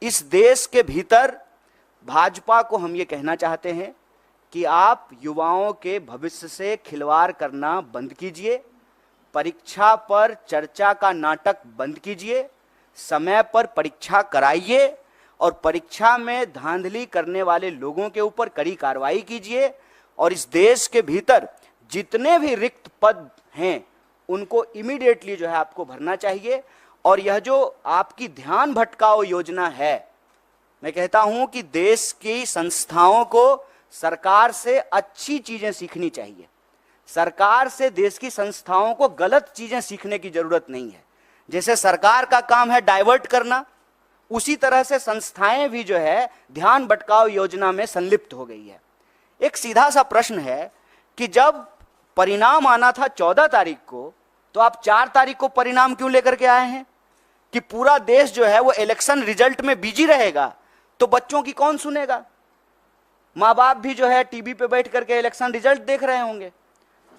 इस देश के भीतर भाजपा को हम ये कहना चाहते हैं कि आप युवाओं के भविष्य से खिलवाड़ करना बंद कीजिए, परीक्षा पर चर्चा का नाटक बंद कीजिए, समय पर परीक्षा कराइए और परीक्षा में धांधली करने वाले लोगों के ऊपर कड़ी कार्रवाई कीजिए और इस देश के भीतर जितने भी रिक्त पद हैं उनको इमीडिएटली जो है आपको भरना चाहिए। और यह जो आपकी ध्यान भटकाओ योजना है, मैं कहता हूं कि देश की संस्थाओं को सरकार से अच्छी चीजें सीखनी चाहिए। सरकार से देश की संस्थाओं को गलत चीजें सीखने की जरूरत नहीं है। जैसे सरकार का काम है डाइवर्ट करना, उसी तरह से संस्थाएं भी जो है ध्यान भटकाओ योजना में संलिप्त हो गई है। एक सीधा सा प्रश्न है कि जब परिणाम आना था 14 तारीख को, तो आप 4 तारीख को परिणाम क्यों लेकर के आए हैं? कि पूरा देश जो है वो इलेक्शन रिजल्ट में बिजी रहेगा तो बच्चों की कौन सुनेगा? माँ बाप भी जो है टीवी पे बैठ करके इलेक्शन रिजल्ट देख रहे होंगे,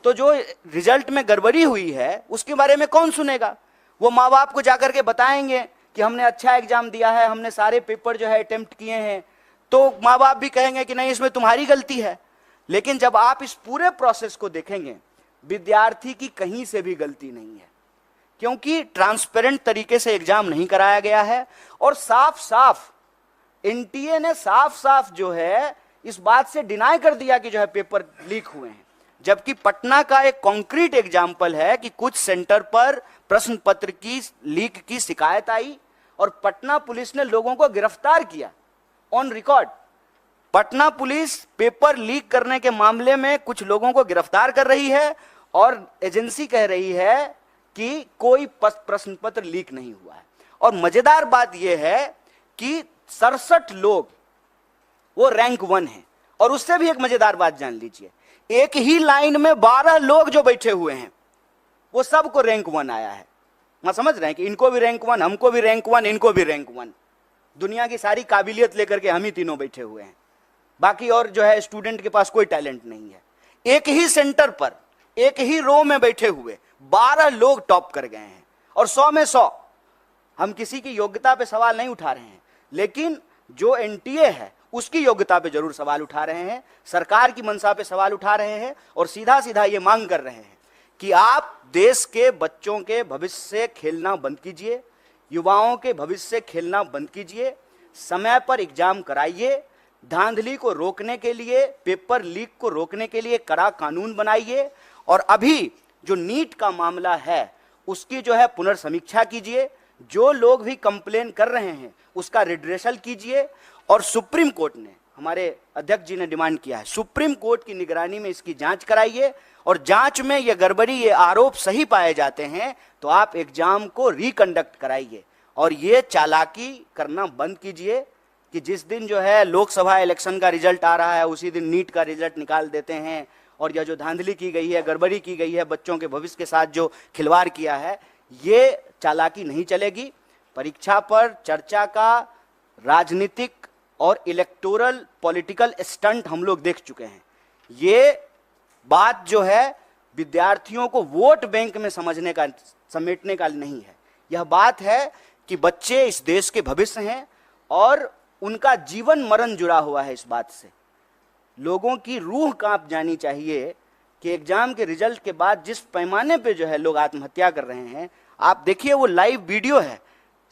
तो जो रिजल्ट में गड़बड़ी हुई है उसके बारे में कौन सुनेगा? वो माँ बाप को जाकर के बताएंगे कि हमने अच्छा एग्जाम दिया है, हमने सारे पेपर जो है अटेम्प्ट किए हैं, तो माँ बाप भी कहेंगे कि नहीं इसमें तुम्हारी गलती है। लेकिन जब आप इस पूरे प्रोसेस को देखेंगे, विद्यार्थी की कहीं से भी गलती नहीं है, क्योंकि ट्रांसपेरेंट तरीके से एग्जाम नहीं कराया गया है और साफ साफ एनटीए ने साफ साफ जो है इस बात से डिनाई कर दिया कि जो है पेपर लीक हुए हैं। जबकि पटना का एक कॉन्क्रीट एग्जाम्पल है कि कुछ सेंटर पर प्रश्न पत्र की लीक की शिकायत आई और पटना पुलिस ने लोगों को गिरफ्तार किया on record. Patna police paper leak करने के मामले में कुछ लोगों को गिरफ्तार कर रही है और एजेंसी कह रही है कि कोई प्रश्न पत्र लीक नहीं हुआ है। और मजेदार बात यह है कि 67 लोग वो रैंक 1 है। और उससे भी एक मजेदार बात जान लीजिए, एक ही लाइन में 12 लोग जो बैठे हुए हैं वो सबको रैंक 1 आया है। मैं समझ रहे हैं कि इनको भी रैंक 1, हमको भी रैंक 1, इनको भी रैंक 1। दुनिया की सारी काबिलियत लेकर के हम ही तीनों बैठे हुए हैं, बाकी और जो है स्टूडेंट के पास कोई टैलेंट नहीं है। एक ही सेंटर पर एक ही रो में बैठे हुए 12 लोग टॉप कर गए हैं और 100 में 100। हम किसी की योग्यता पे सवाल नहीं उठा रहे हैं, लेकिन जो एनटीए है उसकी योग्यता पे जरूर सवाल उठा रहे हैं, सरकार की मंशा पे सवाल उठा रहे हैं और सीधा सीधा ये मांग कर रहे हैं कि आप देश के बच्चों के भविष्य से खेलना बंद कीजिए, युवाओं के भविष्य से खेलना बंद कीजिए, समय पर एग्जाम कराइए, धांधली को रोकने के लिए, पेपर लीक को रोकने के लिए कड़ा कानून बनाइए और अभी जो नीट का मामला है उसकी जो है पुनर्समीक्षा कीजिए। जो लोग भी कंप्लेन कर रहे हैं उसका रिड्रेसल कीजिए और सुप्रीम कोर्ट ने, हमारे अध्यक्ष जी ने डिमांड किया है, सुप्रीम कोर्ट की निगरानी में इसकी जांच कराइए और जांच में ये गड़बड़ी, ये आरोप सही पाए जाते हैं तो आप एग्जाम को रिकंडक्ट कराइए और ये चालाकी करना बंद कीजिए कि जिस दिन जो है लोकसभा इलेक्शन का रिजल्ट आ रहा है उसी दिन नीट का रिजल्ट निकाल देते हैं। और यह जो धांधली की गई है, गड़बड़ी की गई है, बच्चों के भविष्य के साथ जो खिलवाड़ किया है, ये चालाकी नहीं चलेगी। परीक्षा पर चर्चा का राजनीतिक और इलेक्टोरल पॉलिटिकल स्टंट हम लोग देख चुके हैं। ये बात जो है विद्यार्थियों को वोट बैंक में समझने का, समेटने का नहीं है। यह बात है कि बच्चे इस देश के भविष्य हैं और उनका जीवन मरण जुड़ा हुआ है इस बात से। लोगों की रूह कांप जानी चाहिए कि एग्जाम के रिजल्ट के बाद जिस पैमाने पे जो है लोग आत्महत्या कर रहे हैं। आप देखिए, वो लाइव वीडियो है,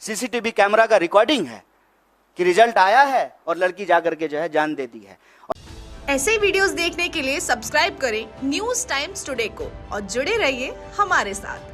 सीसीटीवी कैमरा का रिकॉर्डिंग है कि रिजल्ट आया है और लड़की जाकर के जो है जान दे दी है। ऐसे ही वीडियोस देखने के लिए सब्सक्राइब करें न्यूज़ टाइम्स टुडे को और जुड़े रहिए हमारे साथ।